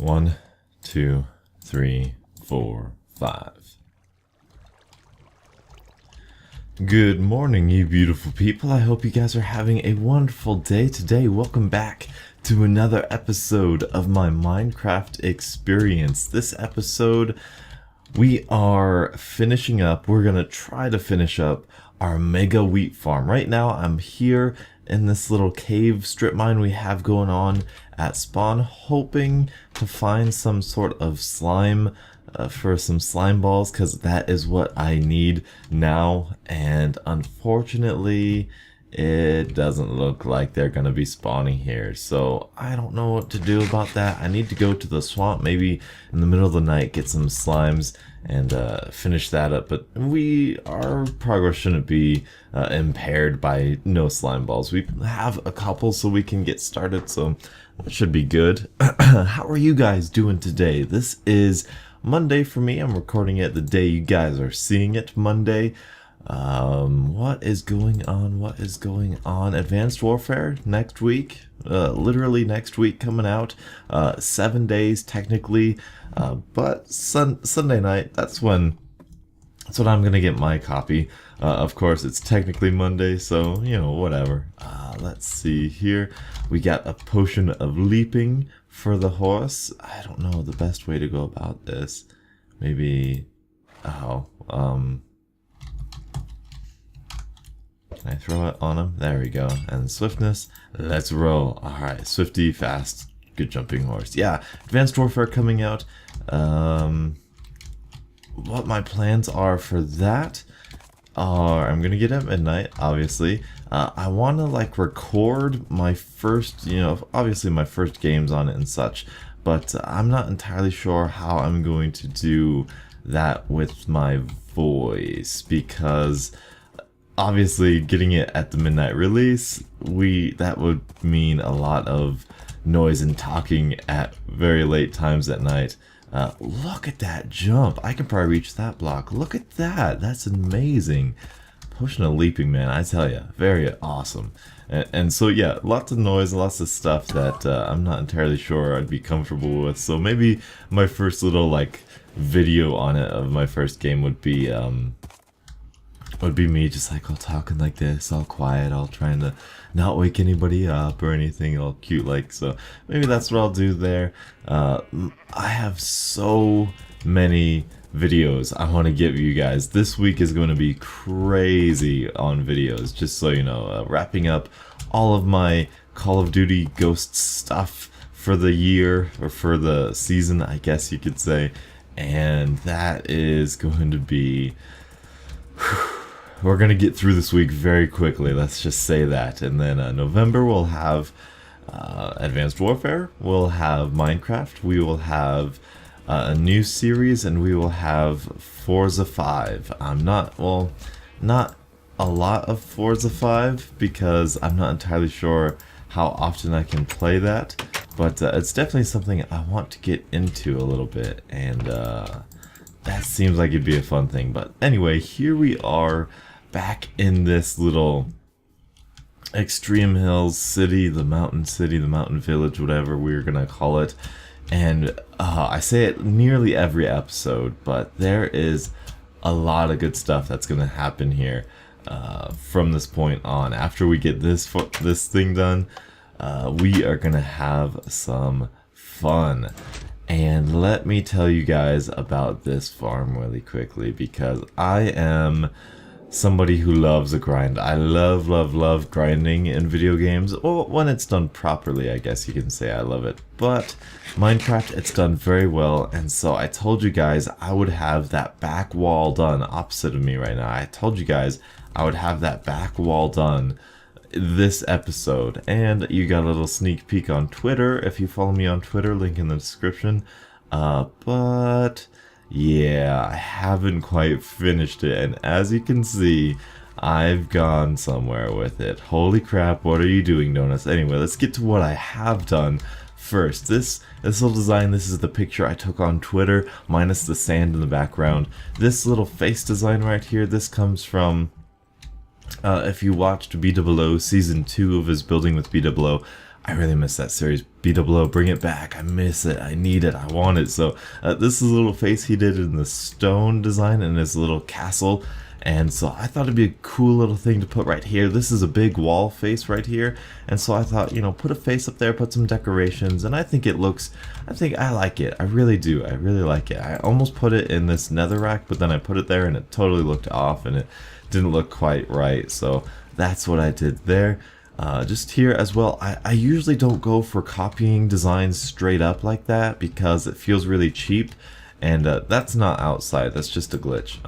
1, 2, 3, 4, 5. Good morning, you beautiful people. I hope you guys are having a wonderful day today. Welcome back to another episode of my Minecraft experience. This episode, we are finishing up. We're going to try to finish up our mega wheat farm. Right now, I'm here in this little cave strip mine we have going on at spawn, hoping to find some sort of slime for some slime balls, because that is what I need now, and unfortunately it doesn't look like they're gonna be spawning here, so I don't know what to do about that. I need to go to the swamp, maybe in the middle of the night, get some slimes and finish that up, but our progress shouldn't be impaired by no slime balls. We have a couple so we can get started, so that should be good. How are you guys doing today? This is Monday for me. I'm recording it the day you guys are seeing it, Monday. What is going on? What is going on? Advanced Warfare next week, literally next week coming out, 7 days technically, but Sunday night, that's when I'm gonna get my copy. Of course, it's technically Monday, so, you know, whatever. Let's see here. We got a potion of leaping for the horse. I don't know the best way to go about this. Maybe, can I throw it on him? There we go. And swiftness, let's roll. Alright, swifty, fast, good jumping horse. Yeah, Advanced Warfare coming out. What my plans are for that are, I'm gonna get up at midnight, obviously. I want to like record my first, obviously my first games on it and such, but I'm not entirely sure how I'm going to do that with my voice, because obviously getting it at the midnight release, that would mean a lot of noise and talking at very late times at night. Look at that jump. I can probably reach that block. Look at that. That's amazing. Potion of leaping, man, I tell you, very awesome. And so yeah, lots of noise, lots of stuff that I'm not entirely sure I'd be comfortable with. So maybe my first little like video on it of my first game would be me just like all talking like this, all quiet, all trying to not wake anybody up or anything, all cute like. So maybe that's what I'll do there. I have so many videos I want to give you guys. This week is going to be crazy on videos, just so you know. Wrapping up all of my Call of Duty Ghosts stuff for the year, or for the season, I guess you could say, and that is going to be... We're going to get through this week very quickly, let's just say that. And then November we'll have Advanced Warfare, we'll have Minecraft, we will have a new series, and we will have Forza 5. Not a lot of Forza 5, because I'm not entirely sure how often I can play that, but it's definitely something I want to get into a little bit, and that seems like it'd be a fun thing. But anyway, here we are back in this little Extreme Hills city, the mountain village, whatever we're gonna call it. And I say it nearly every episode, but there is a lot of good stuff that's gonna happen here from this point on. After we get this thing done, we are gonna have some fun. And let me tell you guys about this farm really quickly, because I am somebody who loves a grind. I love grinding in video games. Well, when it's done properly, I guess you can say I love it. But Minecraft, it's done very well, and so I told you guys I would have that back wall done opposite of me right now. I told you guys I would have that back wall done this episode, and you got a little sneak peek on Twitter if you follow me on Twitter, link in the description. But yeah, I haven't quite finished it, and as you can see, I've gone somewhere with it. Holy crap, what are you doing, Donuts? Anyway, let's get to what I have done first. This little design, this is the picture I took on Twitter, minus the sand in the background. This little face design right here, this comes from if you watched B00 Season 2 of his Building with B00, I really miss that series. BWO, bring it back. I miss it. I need it. I want it. So this is a little face he did in the stone design in his little castle. And so I thought it'd be a cool little thing to put right here. This is a big wall face right here. And so I thought, you know, put a face up there, put some decorations. And I think it looks, I like it. I really do. I really like it. I almost put it in this netherrack, but then I put it there and it totally looked off and it didn't look quite right. So that's what I did there. Just here as well, I usually don't go for copying designs straight up like that because it feels really cheap, and that's not outside, that's just a glitch.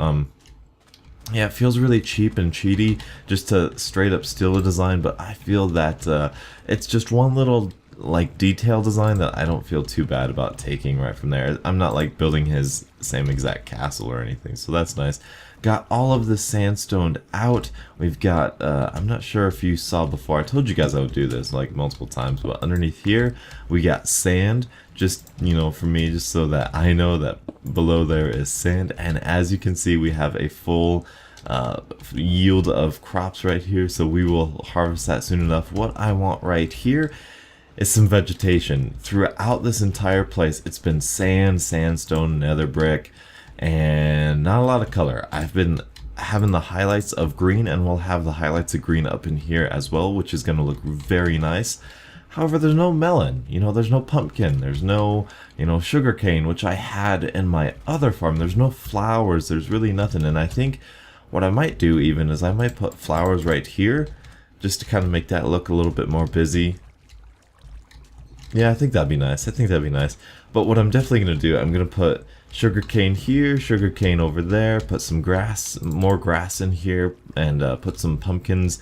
Yeah, it feels really cheap and cheaty just to straight up steal a design, but I feel that it's just one little like detail design that I don't feel too bad about taking right from there. I'm not like building his same exact castle or anything, so that's nice. Got all of the sandstone out. We've got, I'm not sure if you saw before, I told you guys I would do this like multiple times, but underneath here we got sand, just, you know, for me, just so that I know that below there is sand. And as you can see, we have a full yield of crops right here, so we will harvest that soon enough. What I want right here is some vegetation. Throughout this entire place, it's been sand, sandstone, nether brick, and not a lot of color. I've been having the highlights of green, and we'll have the highlights of green up in here as well, which is going to look very nice. However, there's no melon, you know, there's no pumpkin, there's no, you know, sugar cane, which I had in my other farm. There's no flowers, there's really nothing. And I think what I might do even is I might put flowers right here just to kind of make that look a little bit more busy. Yeah, I think that'd be nice. I think that'd be nice. But what I'm definitely going to do, I'm going to put sugarcane here, sugarcane over there, put some grass, more grass in here, and put some pumpkins,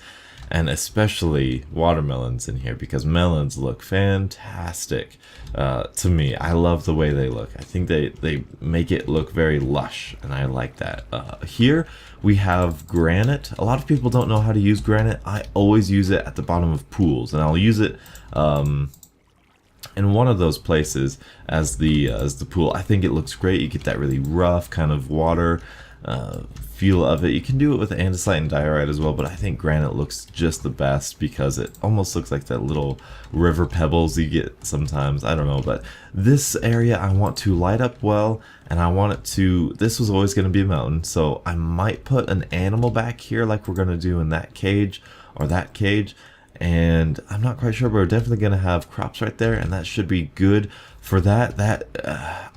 and especially watermelons in here, because melons look fantastic to me. I love the way they look. I think they make it look very lush, and I like that. Here we have granite. A lot of people don't know how to use granite. I always use it at the bottom of pools, and I'll use it in one of those places as the pool. I think it looks great. You get that really rough kind of water feel of it. You can do it with andesite and diorite as well, but I think granite looks just the best because it almost looks like that little river pebbles you get sometimes. I don't know, but this area I want to light up well, and I want it to, this was always going to be a mountain, so I might put an animal back here like we're going to do in that cage or that cage. And I'm not quite sure, but we're definitely going to have crops right there, and that should be good for that.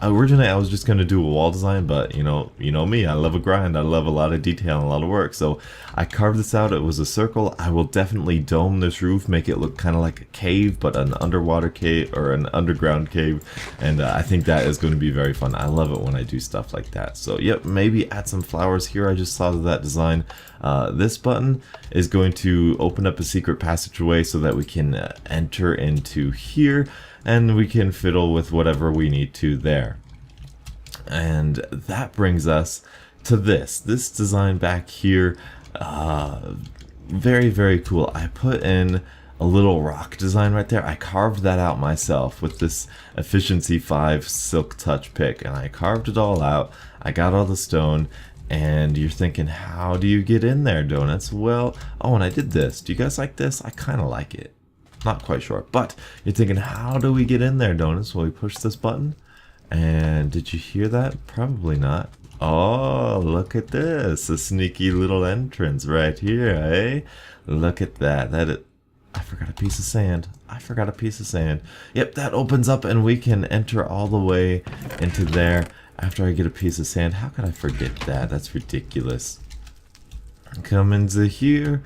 Originally I was just going to do a wall design, but you know me, I love a grind. I love a lot of detail and a lot of work, so I carved this out. It was a circle. I will definitely dome this roof, make it look kind of like a cave, but an underwater cave or an underground cave, and I think that is going to be very fun. I love it when I do stuff like that. So yep, maybe add some flowers here. I just saw that design. This button is going to open up a secret passageway so that we can enter into here, and we can fiddle with whatever we need to there. And that brings us to this design back here. Very, very cool. I put in a little rock design right there. I carved that out myself with this Efficiency 5 Silk Touch pick, and I carved it all out. I got all the stone. And you're thinking, how do you get in there, Donuts? Well, oh, and I did this. Do you guys like this? I kind of like it. Not quite sure. But you're thinking, how do we get in there, Donuts? Well, we push this button. And did you hear that? Probably not. Oh, look at this. A sneaky little entrance right here, eh? Look at that. I forgot a piece of sand. I forgot a piece of sand. Yep, that opens up and we can enter all the way into there. After I get a piece of sand, how could I forget that? That's ridiculous. Come into here,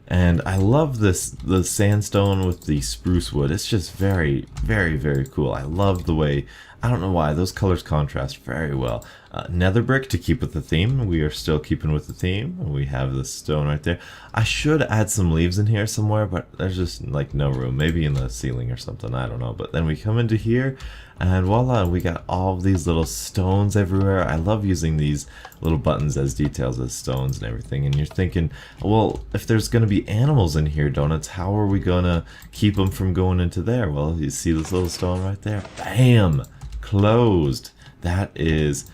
and I love the sandstone with the spruce wood. It's just very, very, very cool. I love the way, I don't know why, those colors contrast very well. Nether brick to keep with the theme. We are still keeping with the theme. We have the stone right there. I should add some leaves in here somewhere, but there's just like no room. Maybe in the ceiling or something, I don't know. But then we come into here, and voila, we got all of these little stones everywhere. I love using these little buttons as details, as stones and everything. And you're thinking, well, if there's going to be animals in here, Donuts, how are we going to keep them from going into there? Well, you see this little stone right there? Bam! Closed. That is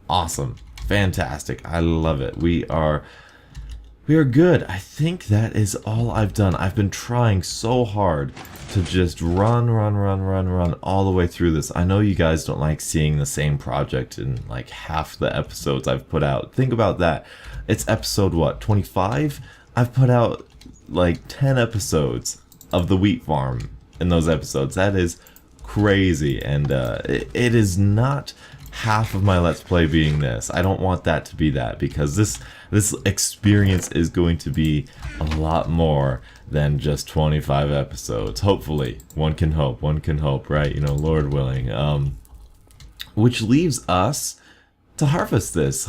awesome. Fantastic. I love it. We we are good. I think that is all I've done. I've been trying so hard to just run all the way through this. I know you guys don't like seeing the same project in like half the episodes I've put out. Think about that. It's episode what, 25? I've put out like 10 episodes of the wheat farm in those episodes. That is crazy, and it is not half of my Let's Play being this. I don't want that to be that, because this experience is going to be a lot more than just 25 episodes. Hopefully. One can hope, right? You know, Lord willing. Which leaves us to harvest this.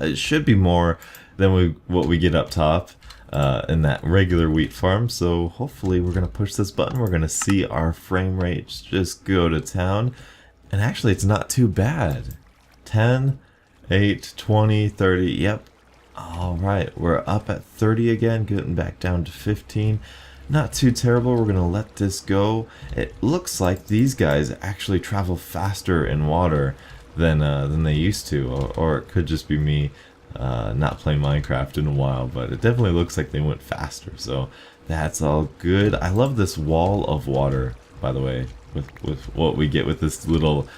It should be more than what we get up top in that regular wheat farm. So hopefully we're going to push this button. We're going to see our frame rates just go to town. And actually it's not too bad. 10, 8, 20, 30. Yep. Alright, we're up at 30 again, getting back down to 15. Not too terrible. We're going to let this go. It looks like these guys actually travel faster in water than they used to. Or it could just be me not playing Minecraft in a while, but it definitely looks like they went faster, so that's all good. I love this wall of water, by the way, with what we get with this little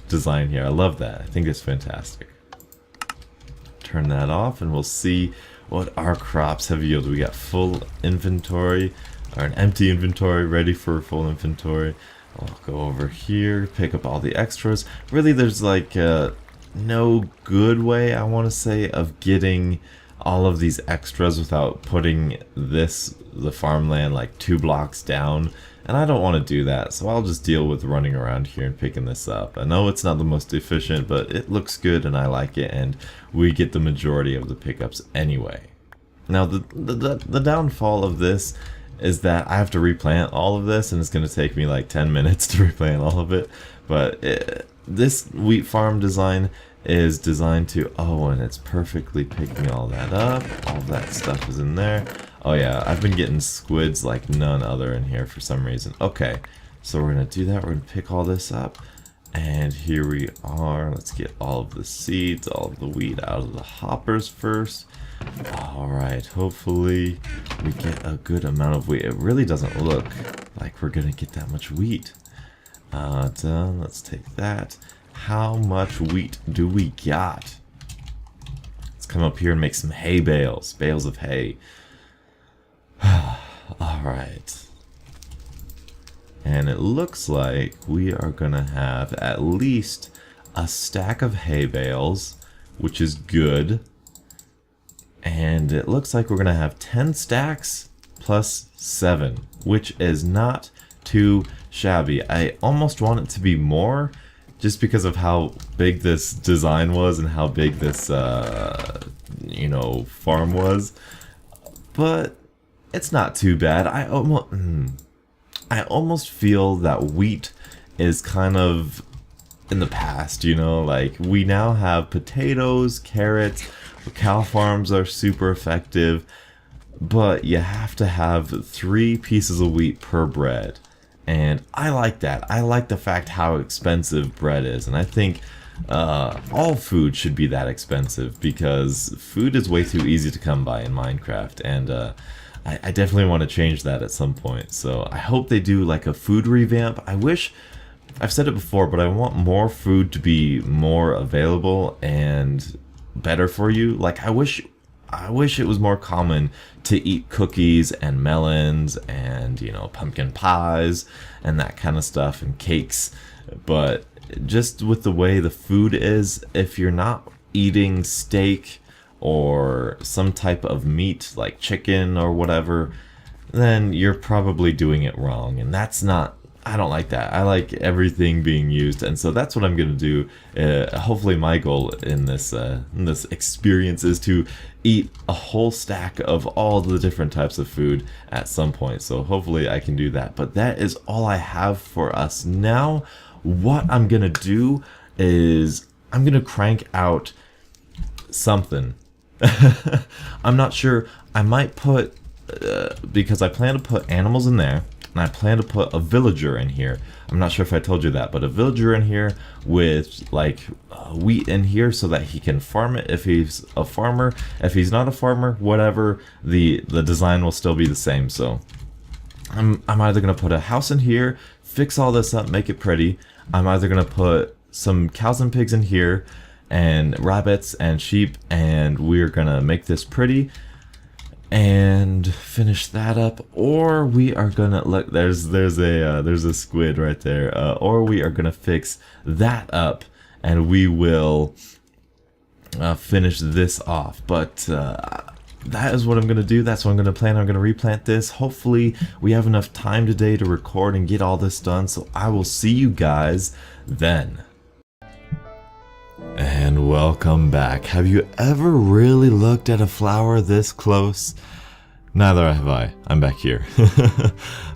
design here. I love that. I think it's fantastic. Turn that off and we'll see what our crops have yielded. We got full inventory, or an empty inventory ready for full inventory. I'll go over here, pick up all the extras. Really, there's like no good way, I want to say, of getting all of these extras without putting the farmland like 2 blocks down, and I don't want to do that, so I'll just deal with running around here and picking this up. I know it's not the most efficient, but it looks good and I like it, and we get the majority of the pickups anyway. Now the downfall of this is that I have to replant all of this, and it's going to take me like 10 minutes to replant all of it, but this wheat farm design is designed to, and it's perfectly picking all that up. All that stuff is in there. Oh yeah, I've been getting squids like none other in here for some reason. Okay, so we're gonna do that. We're gonna pick all this up, and here we are. Let's get all of the seeds, all of the wheat out of the hoppers first. Alright, hopefully we get a good amount of wheat. It really doesn't look like we're gonna get that much wheat. Done. Let's take that. How much wheat do we got? Let's come up here and make some hay bales. Bales of hay. Alright. And it looks like we are going to have at least a stack of hay bales, which is good. And it looks like we're going to have 10 stacks plus 7, which is not too shabby. I almost want it to be more, just because of how big this design was and how big this, farm was. But it's not too bad. I almost feel that wheat is kind of in the past, like we now have potatoes, carrots, cow farms are super effective, but you have to have 3 pieces of wheat per bread. And I like that. I like the fact how expensive bread is. And I think all food should be that expensive, because food is way too easy to come by in Minecraft. And I definitely want to change that at some point. So I hope they do like a food revamp. I wish, I've said it before, but I want more food to be more available and better for you. Like I wish it was more common to eat cookies and melons and, pumpkin pies and that kind of stuff and cakes. But just with the way the food is, if you're not eating steak or some type of meat like chicken or whatever, then you're probably doing it wrong. And that's not, I don't like that. I like everything being used, and so that's what I'm gonna do. Hopefully, my goal in this experience is to eat a whole stack of all the different types of food at some point. So hopefully, I can do that. But that is all I have for us now. What I'm gonna do is I'm gonna crank out something. I'm not sure. I might put because I plan to put animals in there. And I plan to put a villager in here. I'm not sure if I told you that, but a villager in here with like wheat in here so that he can farm it if he's a farmer. If he's not a farmer, whatever, the design will still be the same. So I'm either going to put a house in here, fix all this up, make it pretty. I'm either going to put some cows and pigs in here and rabbits and sheep, and we're going to make this pretty and finish that up, or we are gonna look. There's a squid right there. Or we are gonna fix that up, and we will finish this off. But that is what I'm gonna do. That's what I'm gonna plan. I'm gonna replant this. Hopefully, we have enough time today to record and get all this done. So I will see you guys then. And welcome back. Have you ever really looked at a flower this close? Neither have I. I'm back here.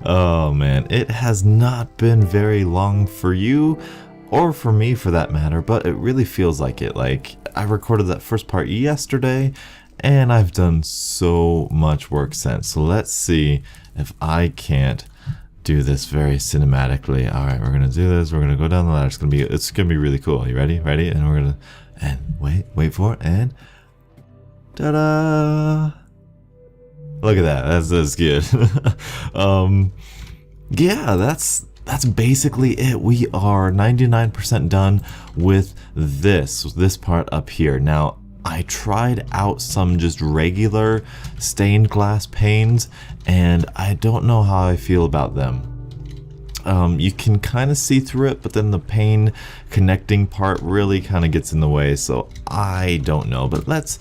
Oh man, it has not been very long for you, or for me for that matter, but it really feels like it. Like, I recorded that first part yesterday, and I've done so much work since. So let's see if I can't do this very cinematically. All right, we're gonna do this. We're gonna go down the ladder. It's gonna be really cool. You ready? Ready? And we're gonna wait for it. And ta-da! Look at that. That's good. Yeah, that's basically it. We are 99% done with this part up here. Now, I tried out some just regular stained glass panes, and I don't know how I feel about them. You can kind of see through it, but then the pane connecting part really kind of gets in the way, so I don't know. But let's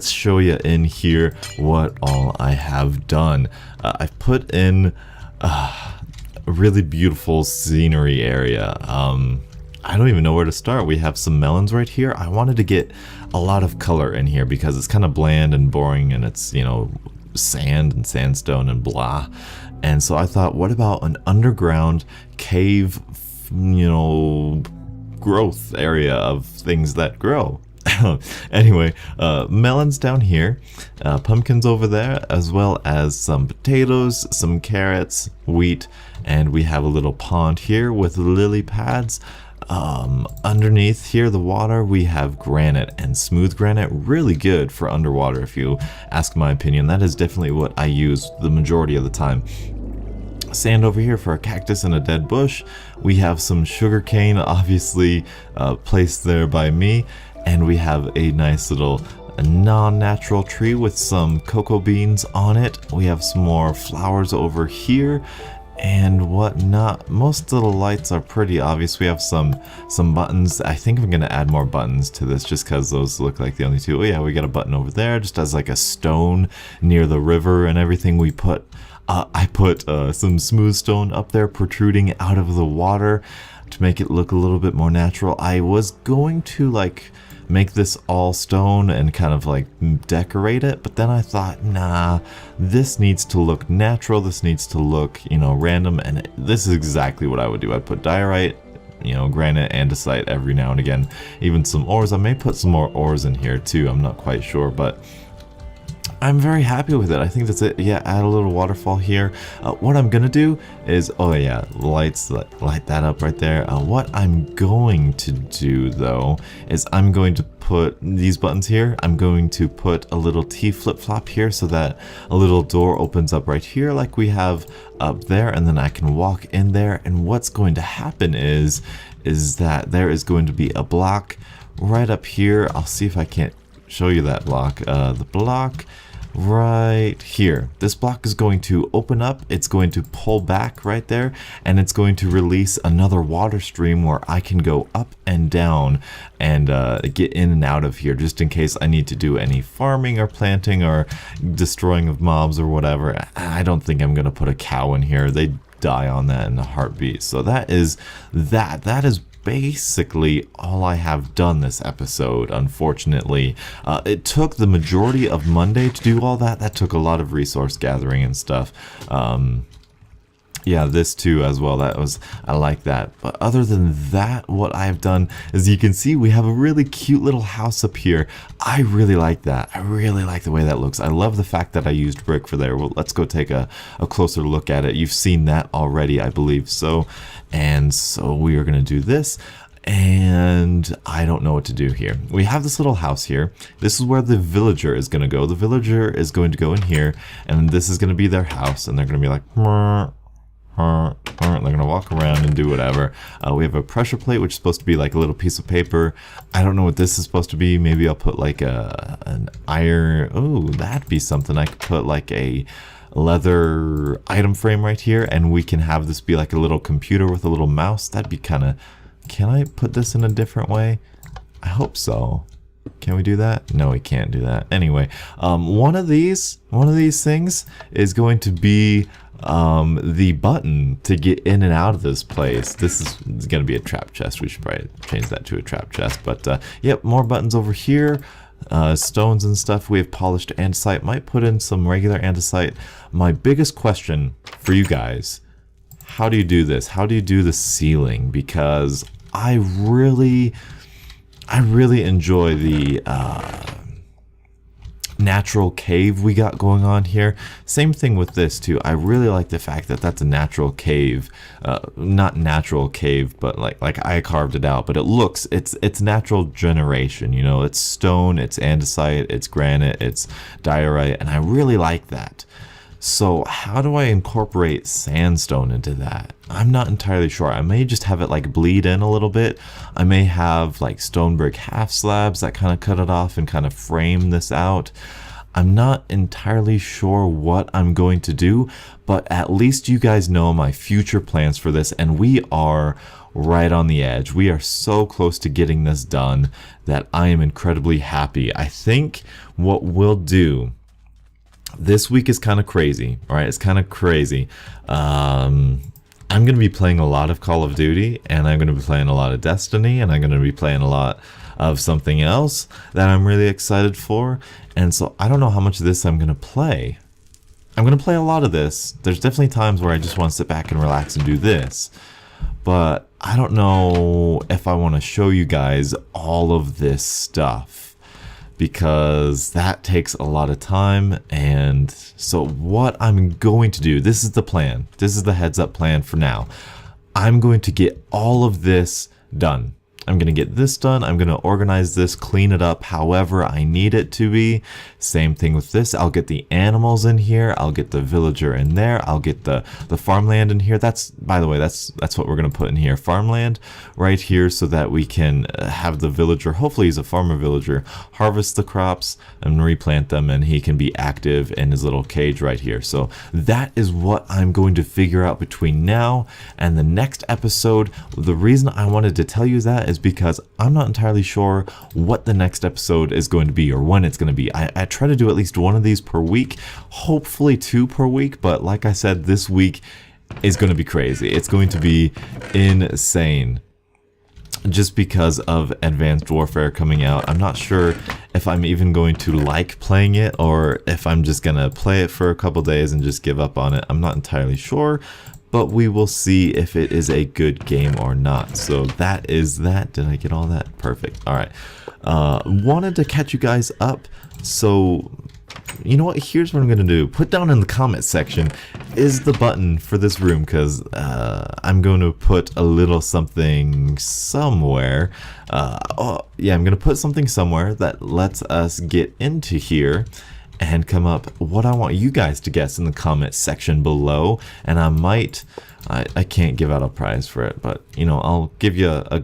show you in here what all I have done. I've put in a really beautiful scenery area. I don't even know where to start. We have some melons right here. I wanted to get a lot of color in here because it's kind of bland and boring, and it's, you know, sand and sandstone and blah. And so I thought, what about an underground cave, you know, growth area of things that grow? Anyway, melons down here, pumpkins over there, as well as some potatoes, some carrots, wheat, and we have a little pond here with lily pads. Underneath here, the water, we have granite, and smooth granite, really good for underwater if you ask my opinion. That is definitely what I use the majority of the time. Sand over here for a cactus and a dead bush. We have some sugar cane, obviously placed there by me, and we have a nice little non-natural tree with some cocoa beans on it. We have some more flowers over here and whatnot. Most of the lights are pretty obvious. We have some buttons. I think I'm gonna add more buttons to this just because those look like the only two. Oh yeah, we got a button over there just as like a stone near the river and everything. We put I put some smooth stone up there protruding out of the water to make it look a little bit more natural. I was going to like make this all stone and kind of like decorate it, but then I thought, nah, this needs to look natural. This needs to look, you know, random, and this is exactly what I would do. I'd put diorite, you know, granite, andesite every now and again, even some ores. I may put some more ores in here too. I'm not quite sure, but I'm very happy with it. I think that's it. Yeah, add a little waterfall here. What I'm gonna do is, oh yeah, light that up right there. What I'm going to do though is I'm going to put these buttons here. I'm going to put a little T flip-flop here so that a little door opens up right here like we have up there, and then I can walk in there. And what's going to happen is that there is going to be a block right up here. I'll see if I can't show you that block. The block right here. This block is going to open up, it's going to pull back right there, and it's going to release another water stream where I can go up and down and get in and out of here just in case I need to do any farming or planting or destroying of mobs or whatever. I don't think I'm gonna put a cow in here. They die on that in a heartbeat. So that is basically all I have done this episode. Unfortunately, it took the majority of Monday to do all that. That took a lot of resource gathering and stuff. Yeah, this too as well. I like that. But other than that, what I've done is you can see we have a really cute little house up here. I really like that. I really like the way that looks. I love the fact that I used brick for there. Well, let's go take a closer look at it. You've seen that already, I believe so. And so we are going to do this. And I don't know what to do here. We have this little house here. This is where the villager is going to go. The villager is going to go in here, and this is going to be their house, and they're going to be like, they're gonna walk around and do whatever. We have a pressure plate, which is supposed to be like a little piece of paper. I don't know what this is supposed to be. Maybe I'll put like an iron. Oh, that'd be something. I could put like a leather item frame right here, and we can have this be like a little computer with a little mouse. That'd be kind of. Can I put this in a different way? I hope so. Can we do that? No, we can't do that. Anyway, one of these things is going to be the button to get in and out of this place. This is going to be a trap chest. We should probably change that to a trap chest. But yep, more buttons over here. Stones and stuff. We have polished andesite. Might put in some regular andesite. My biggest question for you guys: how do you do this? How do you do the ceiling? Because I really enjoy the natural cave we got going on here. Same thing with this too. I really like the fact that that's a natural cave. Not natural cave, but like I carved it out, but it looks, it's natural generation, you know, it's stone, it's andesite, it's granite, it's diorite, and I really like that. So how do I incorporate sandstone into that? I'm not entirely sure. I may just have it like bleed in a little bit. I may have like stone brick half slabs that kind of cut it off and kind of frame this out. I'm not entirely sure what I'm going to do, but at least you guys know my future plans for this, and we are right on the edge. We are so close to getting this done that I am incredibly happy. I think what we'll do this week is kind of crazy, all right? It's kind of crazy. I'm going to be playing a lot of Call of Duty, and I'm going to be playing a lot of Destiny, and I'm going to be playing a lot of something else that I'm really excited for. And so I don't know how much of this I'm going to play. I'm going to play a lot of this. There's definitely times where I just want to sit back and relax and do this. But I don't know if I want to show you guys all of this stuff, because that takes a lot of time. And so what I'm going to do, this is the plan. This is the heads up plan for now. I'm going to get all of this done. I'm going to get this done. I'm going to organize this, clean it up however I need it to be. Same thing with this. I'll get the animals in here. I'll get the villager in there. I'll get the farmland in here. That's, by the way, that's what we're going to put in here. Farmland right here, so that we can have the villager, hopefully he's a farmer villager, harvest the crops and replant them, and he can be active in his little cage right here. So that is what I'm going to figure out between now and the next episode. The reason I wanted to tell you that is because I'm not entirely sure what the next episode is going to be or when it's going to be. I try to do at least one of these per week, hopefully 2 per week, but like I said, this week is going to be crazy. It's going to be insane just because of Advanced Warfare coming out. I'm not sure if I'm even going to like playing it, or if I'm just going to play it for a couple days and just give up on it. I'm not entirely sure, but we will see if it is a good game or not. So that is that. Did I get all that? Perfect. All right. Wanted to catch you guys up. So, you know what? Here's what I'm going to do. Put down in the comment section is the button for this room, because I'm going to put a little something somewhere. Oh, yeah, I'm going to put something somewhere that lets us get into here and come up what I want you guys to guess in the comment section below. And I can't give out a prize for it, but you know, I'll give you a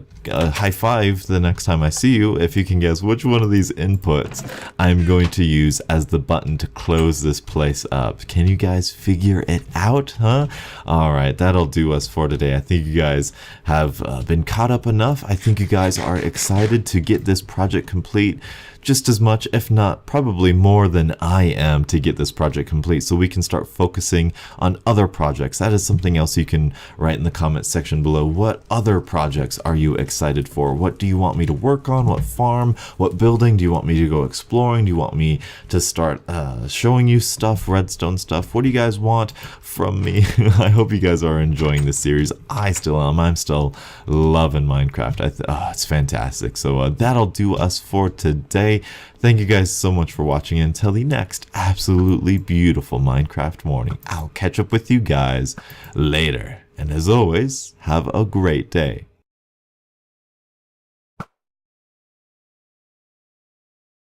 high five the next time I see you if you can guess which one of these inputs I'm going to use as the button to close this place up. Can you guys figure it out, huh? Alright, that'll do us for today. I think you guys have been caught up enough. I think you guys are excited to get this project complete. just as much, if not probably more than I am, to get this project complete so we can start focusing on other projects. That is something else you can write in the comments section below. What other projects are you excited for? What do you want me to work on? What farm? What building? Do you want me to go exploring? Do you want me to start showing you stuff, redstone stuff? What do you guys want from me? I hope you guys are enjoying this series. I still am. I'm still loving Minecraft. It's fantastic. So that'll do us for today. Thank you guys so much for watching. Until the next absolutely beautiful Minecraft morning, I'll catch up with you guys later. And as always, have a great day.